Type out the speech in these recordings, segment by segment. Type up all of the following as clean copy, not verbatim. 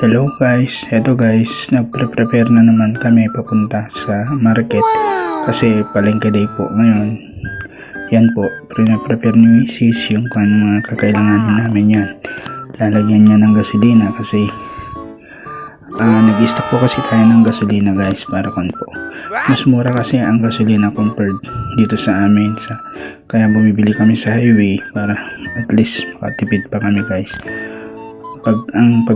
Hello guys, eto guys, nagpre-prepare na naman kami papunta sa market kasi palengke day po ngayon. Yan po, pre-prepare ni Mrs. yung kung mga kakailanganin namin yan. Lalagyan niya ng gasolina kasi nag-stock po kasi tayo ng gasolina guys para kon po. Mas mura kasi ang gasolina compared dito sa amin. Kaya bumibili kami sa highway para at least makatipid pa kami guys. Pag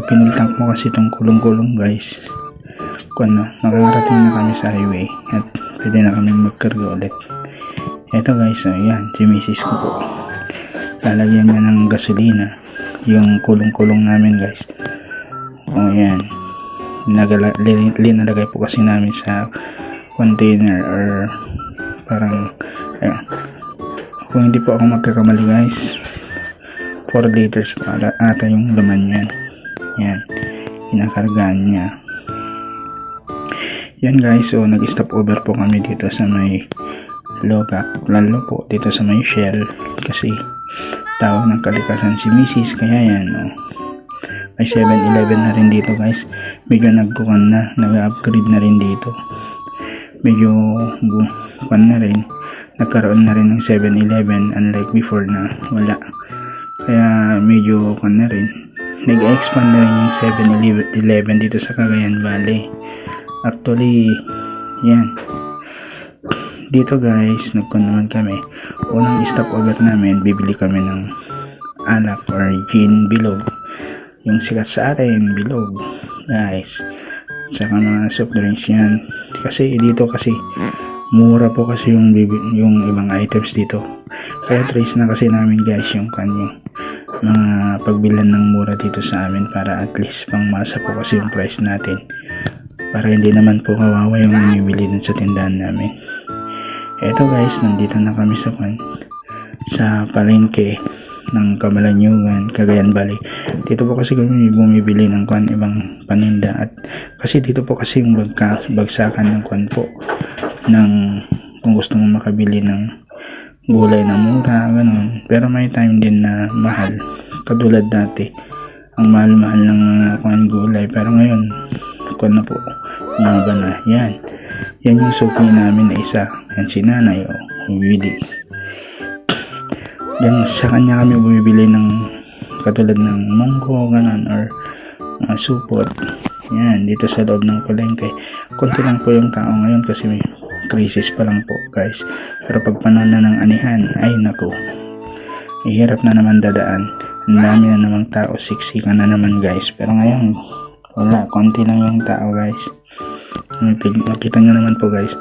pinultank mo kasi itong kulong-kulong guys, makakarating na kami sa highway at pwede na kami magkarga ulit. Eto guys, ayan, si Mrs. ko po, lalagyan niya ng gasolina yung kulong-kulong namin guys. Ayan, linalagay po kasi namin sa container or parang, ayan, kung hindi po ako magkakamali guys, 4 liters para ata yung laman yan. Yan, kinakargaan niya. Yan guys, so nag-stop over po kami dito sa may Logac, lalo po dito sa may Shell kasi tawag ng kalikasan si Mrs. Kaya yan, may 7-Eleven na rin dito guys. Medyo nag-upgrade na rin dito. Medyo na rin, nagkaroon na rin ng 7-Eleven unlike before na wala. Kaya medyo na rin, nag-expand na rin yung 7-Eleven dito sa Cagayan Valley. Actually, yan. Dito guys, naman kami. Unang stop over namin, bibili kami ng alak or gin bilog. Yung sikat sa atin, bilog. Guys, saka mga soft drinks yan. Kasi dito kasi, mura po kasi yung ibang items dito. Kaya trace na kasi namin guys yung kanyang mga pagbilan ng mura dito sa amin para at least pang masa po kasi yung price natin para hindi naman po kawawa yung namimili dun sa tindahan namin. Eto guys, nandito na kami sa palengke ng Camalaniugan, Cagayan Valley. Dito po kasi kami bumibili ng ibang paninda at kasi dito po kasi yung bagsakan ng po ng kung gusto mo makabili ng gulay na mura, ganun. Pero may time din na mahal. Katulad dati, ang mahal-mahal ng mga gulay. Pero ngayon, na po, umaba na. Yan. Yan yung suki namin na isa. Yan si nanay, bumibili. Yan, sa kanya kami bumibili ng katulad ng munggo, ganun, or supot. Yan, dito sa loob ng palengke. Konti lang po yung tao ngayon kasi may crisis pa lang po guys. Pero pag panahon na ng anihan, ay naku, ihirap na naman dadaan. Ang dami na namang tao, siksikan na naman guys. Pero ngayon, wala, konti lang yung tao guys. Makita nyo naman po guys,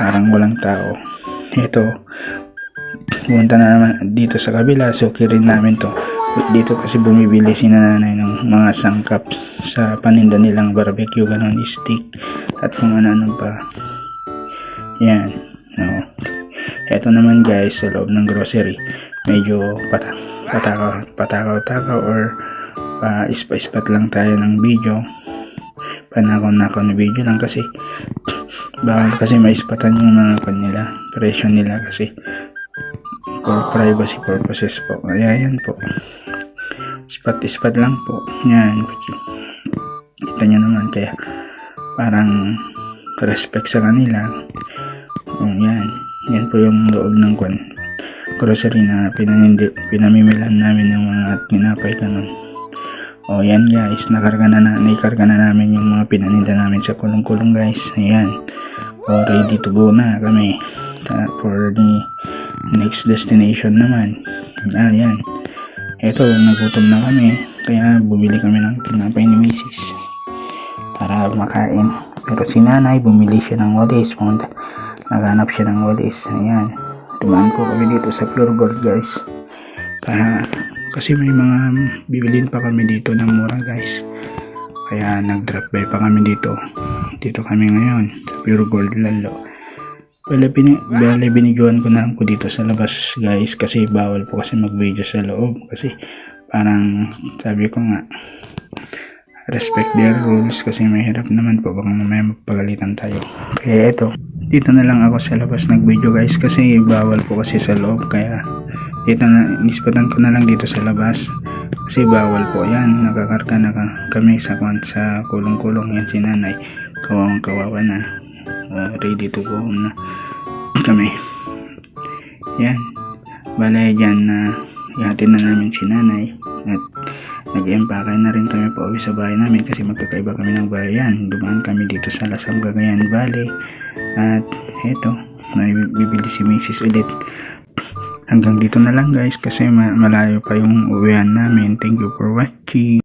parang walang tao. Ito, pumunta na naman dito sa kabila, suki rin namin to. Dito kasi bumibili si nanay ng mga sangkap sa paninda nilang barbecue, ganun, steak at kung ano-ano pa. Yan, eto naman guys, sa loob ng grocery, medyo patakaw-takaw or ispat lang tayo ng video, panakaw-nakaw na video lang kasi bawal kasi maispatan yung mga nila, presyo nila kasi for privacy purposes po. Kaya yan po, ispat lang po. Yan, kita nyo naman, kaya parang respect sa kanila. Yan po yung loob ng grocery na pinamimilan namin ng mga tinapay, ganun. Yan guys, naikarga na namin yung mga pinaninda namin sa kulong-kulong guys. Ayan, ready to go na kami for the next destination naman. Ayan, eto, nagutom na kami kaya bumili kami ng tinapay ni Mrs. para makain. Pero si nanay bumili siya ng walis, naghanap siya ng walis. Ayan, dumaan po kami dito sa Pure Gold guys, kasi may mga bibilin pa kami dito ng mura guys. Kaya nag-drop by pa kami dito kami ngayon sa Pure Gold lalo. Binidyoan ko na lang po dito sa labas guys kasi bawal po kasi mag-video sa loob kasi parang sabi ko nga, respect their rules kasi mahirap naman po, baka mamaya magpagalitan tayo. Kaya eto, dito na lang ako sa labas nag-video guys kasi bawal po kasi sa loob. Kaya dito na, nispatan ko na lang dito sa labas Kasi bawal po yan. Nakakarga na kami sa kulong-kulong. Yan si nanay. Kawawa na. Ready to go home na kami. Yan. Bale dyan na ihatid na namin si nanay. At nag-empake na rin kami pa uwi sa bahay namin kasi magkakaiba kami ng bayan. Dumaan kami dito sa Lasam, Cagayan Valley. At eto, may bibili si Mrs. ulit. Hanggang dito na lang guys kasi malayo pa yung uwian namin. Thank you for watching.